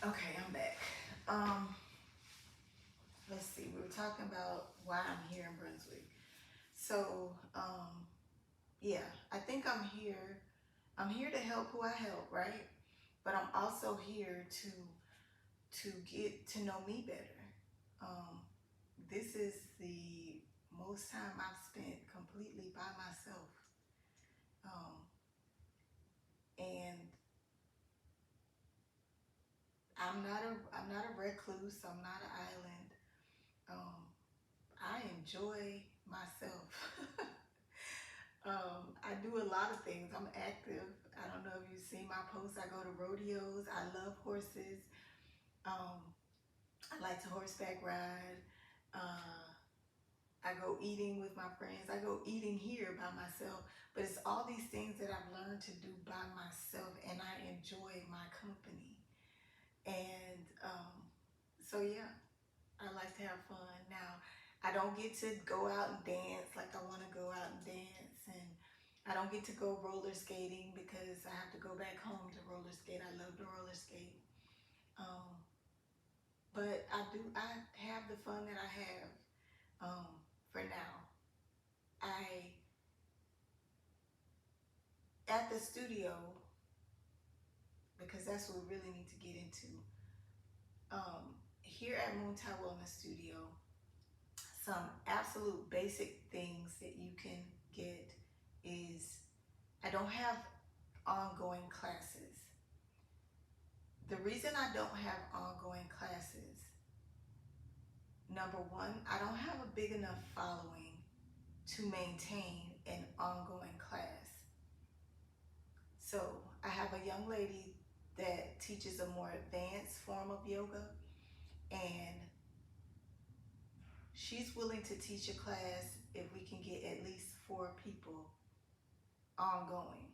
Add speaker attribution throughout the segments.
Speaker 1: Okay, I'm back. Um, let's see. We were talking about why I'm here in Brunswick. So, yeah, I think I'm here. I'm here to help who I help, right? But I'm also here to get to know me better. Um, this is the most time I've spent completely by myself. Um, and I'm not a recluse. I'm not an island. Um, I enjoy myself. I do a lot of things. I'm active. I don't know if you've seen my posts. I go to rodeos. I love horses. Um, I like to horseback ride. Uh, I go eating with my friends. I go eating here by myself. But it's all these things that I've learned to do by myself, and I enjoy my company. And so, yeah, I like to have fun. Now, I don't get to go out and dance like I want to go out and dance, and I don't get to go roller skating because I have to go back home to roller skate. I love to roller skate. Um, but I have the fun that I have for now. I, at the studio, because that's what we really need to get into. Here at Moon Tie Wellness Studio, some absolute basic things that you can get is I don't have ongoing classes. The reason I don't have ongoing classes, number one, I don't have a big enough following to maintain an ongoing class. So I have a young lady that teaches a more advanced form of yoga, and she's willing to teach a class if we can get at least 4 people ongoing.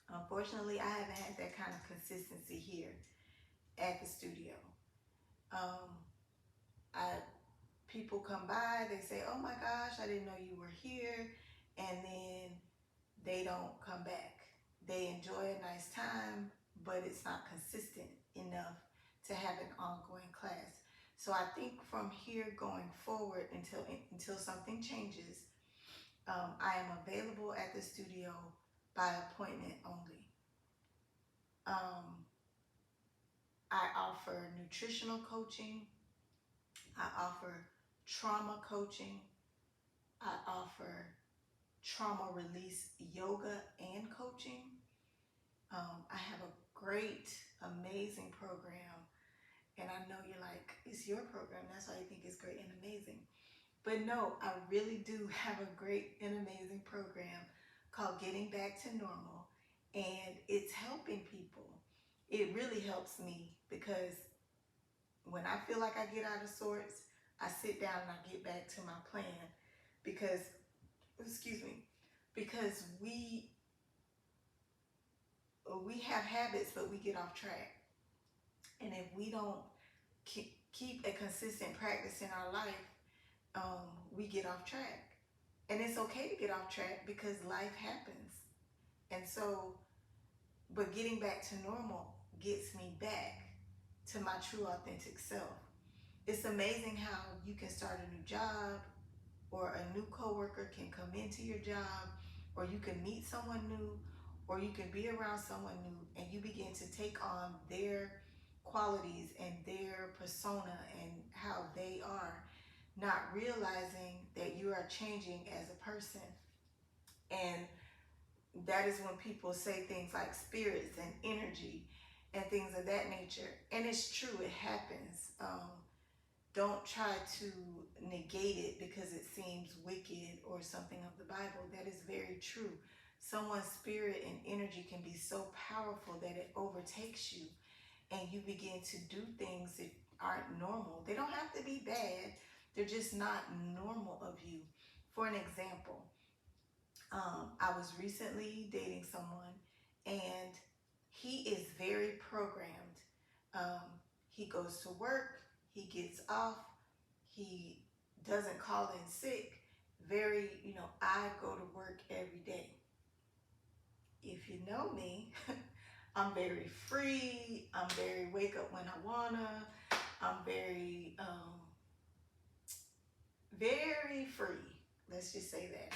Speaker 1: Unfortunately, I haven't had that kind of consistency here at the studio. Um, I People come by, they say, "Oh my gosh, I didn't know you were here," and then they don't come back. They enjoy a nice time, but it's not consistent enough to have an ongoing class. So I think from here going forward until something changes, I am available at the studio by appointment only. Um, I offer nutritional coaching. I offer trauma coaching. I offer trauma release yoga and coaching. I have a great, amazing program. And I know you're like, it's your program. That's why you think it's great and amazing. But no, I really do have a great and amazing program called Getting Back to Normal. And it's helping people. It really helps me because when I feel like I get out of sorts, I sit down and I get back to my plan because, excuse me, because we have habits, but we get off track. And if we don't keep a consistent practice in our life, we get off track. And it's okay to get off track because life happens. And so, but getting back to normal gets me back to my true authentic self. It's amazing how you can start a new job, or a new coworker can come into your job, or you can meet someone new, or you can be around someone new, and you begin to take on their qualities and their persona and how they are, not realizing that you are changing as a person. And that is when people say things like spirits and energy and things of that nature. And it's true, it happens. Don't try to negate it because it seems wicked or something of the Bible. That is very true. Someone's spirit and energy can be so powerful that it overtakes you and you begin to do things that aren't normal. They don't have to be bad, they're just not normal of you. For an example, I was recently dating someone and he is very programmed. Um, he goes to work, he gets off, he doesn't call in sick. Very, I go to work every day. If you know me, I'm very free. I'm very wake up when I wanna. I'm very, very free. Let's just say that.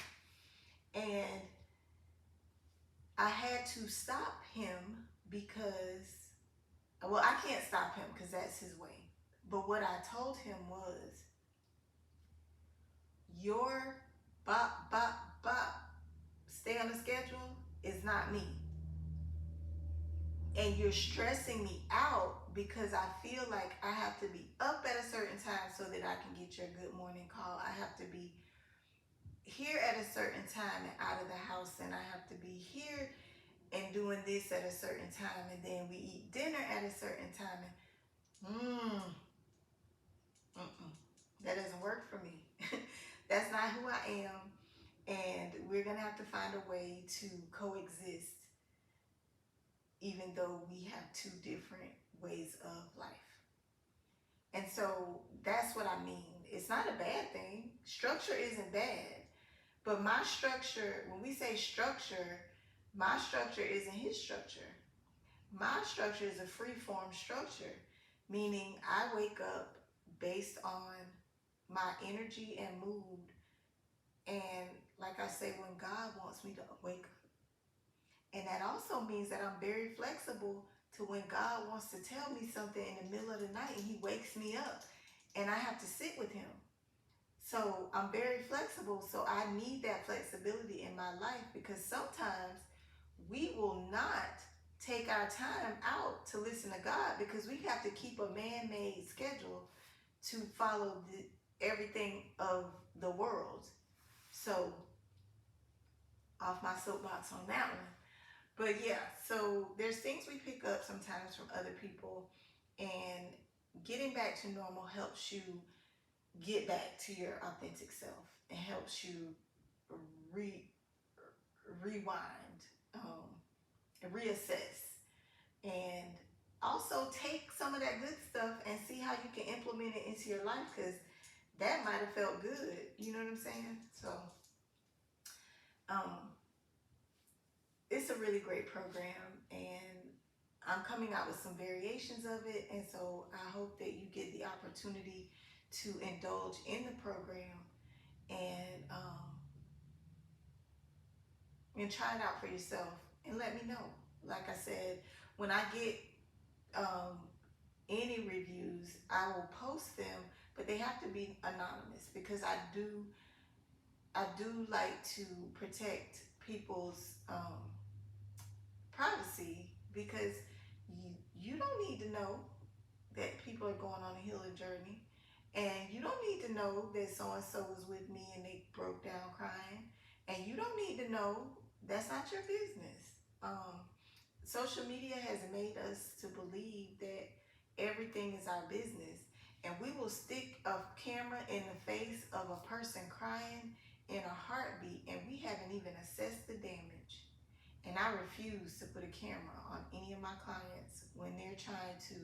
Speaker 1: And I had to stop him because, well, I can't stop him because that's his way. But what I told him was, your bop, bop, bop, stay on the schedule is not me. And you're stressing me out because I feel like I have to be up at a certain time so that I can get your good morning call. I have to be here at a certain time and out of the house, and I have to be here and doing this at a certain time, and then we eat dinner at a certain time. And that doesn't work for me. That's not who I am, and we're gonna have to find a way to coexist, even though we have two different ways of life. And so that's what I mean. It's not a bad thing. Structure isn't bad. But my structure, when we say structure, my structure isn't his structure. My structure is a free form structure, meaning I wake up based on my energy and mood. And like I say, when God wants me to wake up. And that also means that I'm very flexible to when God wants to tell me something in the middle of the night and he wakes me up and I have to sit with him. So I'm very flexible. So I need that flexibility in my life, because sometimes we will not take our time out to listen to God because we have to keep a man-made schedule to follow everything of the world. So off my soapbox on that one. But yeah, so there's things we pick up sometimes from other people, and getting back to normal helps you get back to your authentic self and helps you rewind, reassess, and also take some of that good stuff and see how you can implement it into your life, because that might have felt good. You know what I'm saying? So it's a really great program, and I'm coming out with some variations of it, and so I hope that you get the opportunity to indulge in the program and try it out for yourself and let me know. Like I said, when I get any reviews, I will post them, but they have to be anonymous because I do like to protect people's privacy, because you don't need to know that people are going on a healing journey, and you don't need to know that so-and-so was with me and they broke down crying, and you don't need to know. That's not your business. Social media has made us to believe that everything is our business, and we will stick a camera in the face of a person crying in a heartbeat, and we haven't even assessed the damage. And I refuse to put a camera on any of my clients when they're trying to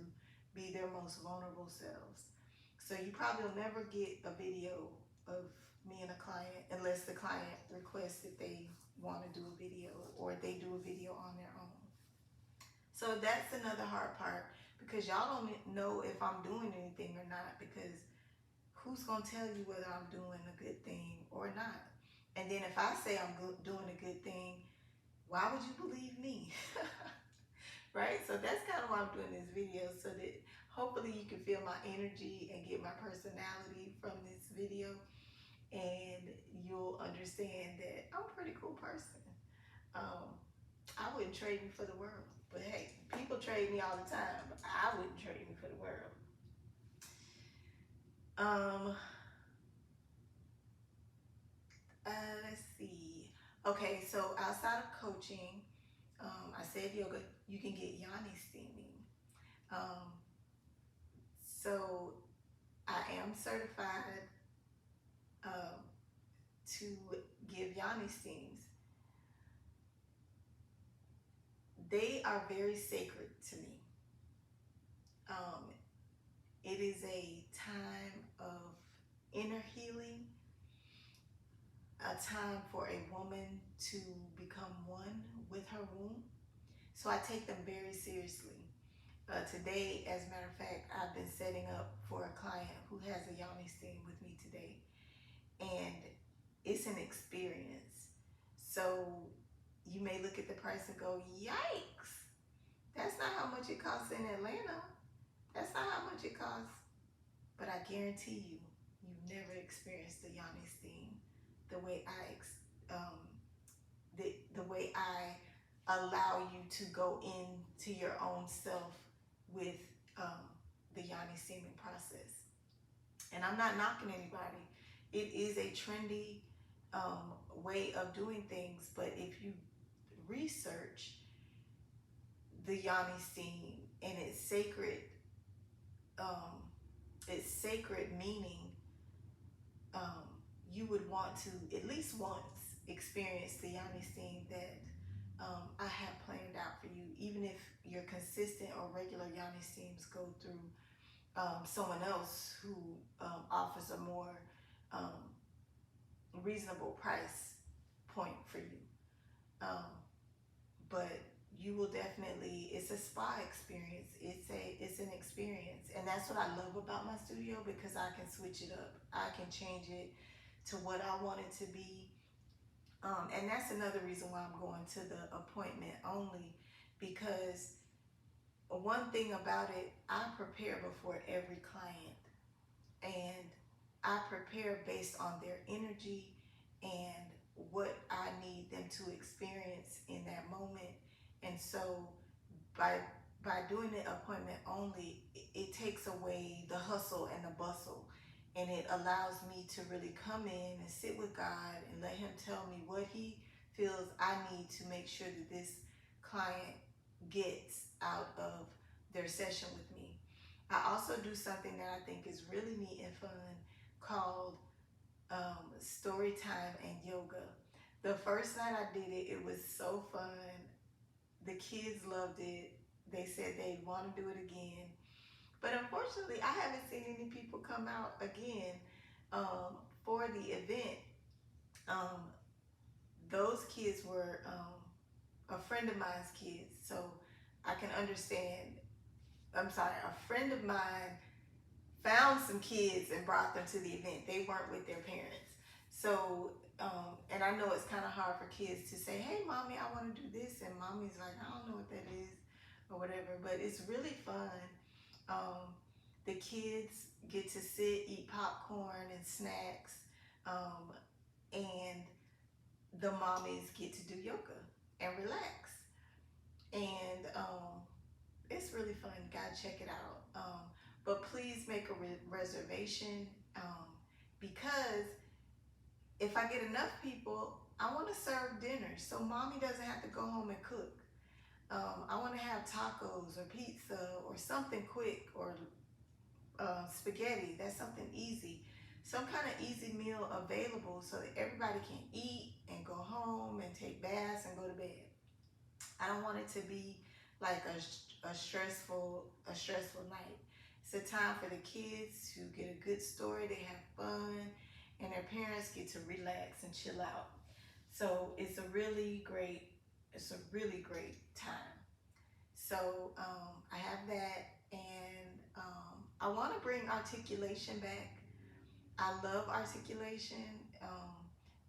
Speaker 1: be their most vulnerable selves. So you probably will never get a video of me and a client unless the client requests that they want to do a video, or they do a video on their own. So that's another hard part, because y'all don't know if I'm doing anything or not, because who's going to tell you whether I'm doing a good thing or not? And then if I say I'm doing a good thing, why would you believe me? Right? So that's kind of why I'm doing this video, so that hopefully you can feel my energy and get my personality from this video, and you'll understand that I'm a pretty cool person. I wouldn't trade me for the world, but hey, people trade me all the time, but I wouldn't trade me for the world. Let's see. Okay, so outside of coaching, I said yoga, you can get yoni steaming. So I am certified to give yoni steams. They are very sacred to me. It is a time of inner healing, a time for a woman to become one with her womb. So I take them very seriously. Today, as a matter of fact, I've been setting up for a client who has a yoni steam with me today, and it's an experience. So you may look at the price and go, yikes, that's not how much it costs in Atlanta. That's not how much it costs. But I guarantee you, you've never experienced the yoni steam the way the way I allow you to go into your own self with um, the yoni steaming process. And I'm not knocking anybody. It is a trendy way of doing things, but if you research the yoni steam and um, its sacred meaning, um, you would want to at least once experience the yoni steam that I have planned out for you. Even if your consistent or regular yoni steams go through someone else who offers a more reasonable price point for you. But you will definitely, it's a spa experience. It's an experience. And that's what I love about my studio, because I can switch it up. I can change it to what I want it to be. And that's another reason why I'm going to the appointment only, because one thing about it, I prepare before every client, and I prepare based on their energy and what I need them to experience in that moment. And so by doing the appointment only, it takes away the hustle and the bustle, and it allows me to really come in and sit with God and let him tell me what he feels I need to make sure that this client gets out of their session with me. I also do something that I think is really neat and fun called story time and yoga. The first night I did it, it was so fun. The kids loved it. They said they'd want to do it again. But unfortunately, I haven't seen any people come out again for the event. Um, those kids were a friend of mine's kids, so I can understand. I'm sorry, a friend of mine found some kids and brought them to the event. They weren't with their parents. So, and I know it's kind of hard for kids to say, hey, mommy, I want to do this. And mommy's like, I don't know what that is or whatever. But it's really fun. The kids get to sit, eat popcorn and snacks. And the mommies get to do yoga and relax. And it's really fun. You gotta check it out. But please make a reservation, because if I get enough people, I want to serve dinner, so mommy doesn't have to go home and cook. I want to have tacos or pizza or something quick, or spaghetti. That's something easy. Some kind of easy meal available so that everybody can eat and go home and take baths and go to bed. I don't want it to be like a stressful night. It's a time for the kids to get a good story, they have fun, and their parents get to relax and chill out. So it's a really great time. So I have that, and I want to bring articulation back. I love articulation.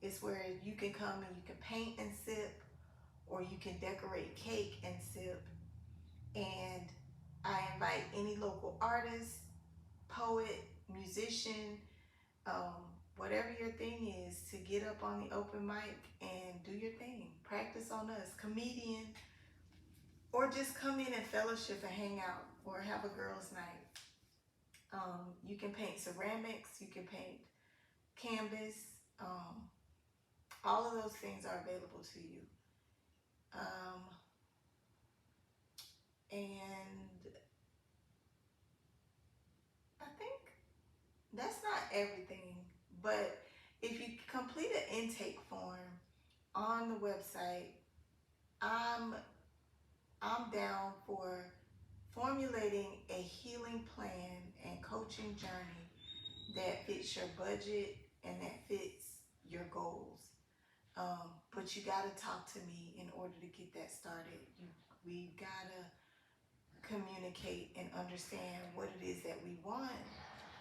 Speaker 1: It's where you can come and you can paint and sip, or you can decorate cake and sip. And I invite any local artist, poet, musician, whatever your thing is, to get up on the open mic and do your thing. Practice on us. Comedian, or just come in and fellowship and hang out, or have a girls' night. You can paint ceramics, you can paint canvas. All of those things are available to you. And I think that's not everything, but if you complete an intake form on the website, I'm down for formulating a healing plan and coaching journey that fits your budget and that fits your goals. But you got to talk to me in order to get that started. We communicate and understand what it is that we want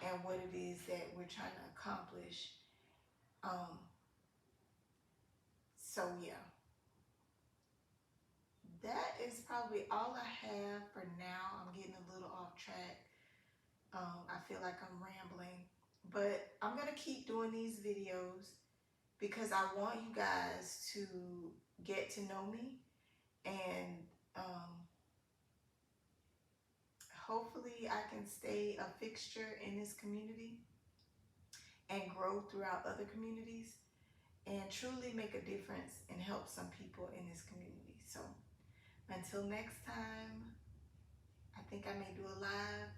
Speaker 1: and what it is that we're trying to accomplish. So yeah, that is probably all I have for now. I'm getting a little off track. I feel like I'm rambling, but I'm gonna keep doing these videos because I want you guys to get to know me, and hopefully I can stay a fixture in this community and grow throughout other communities and truly make a difference and help some people in this community. So until next time, I think I may do a live.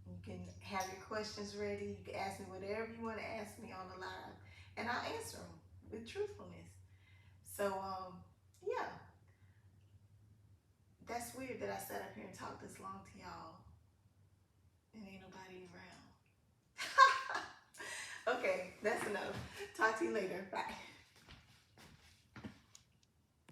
Speaker 1: You can have your questions ready. You can ask me whatever you want to ask me on the live, and I'll answer them with truthfulness. So, yeah, that's weird that I sat up here and talked this long to y'all, and ain't nobody around. Okay, that's enough. Talk to you later. Bye.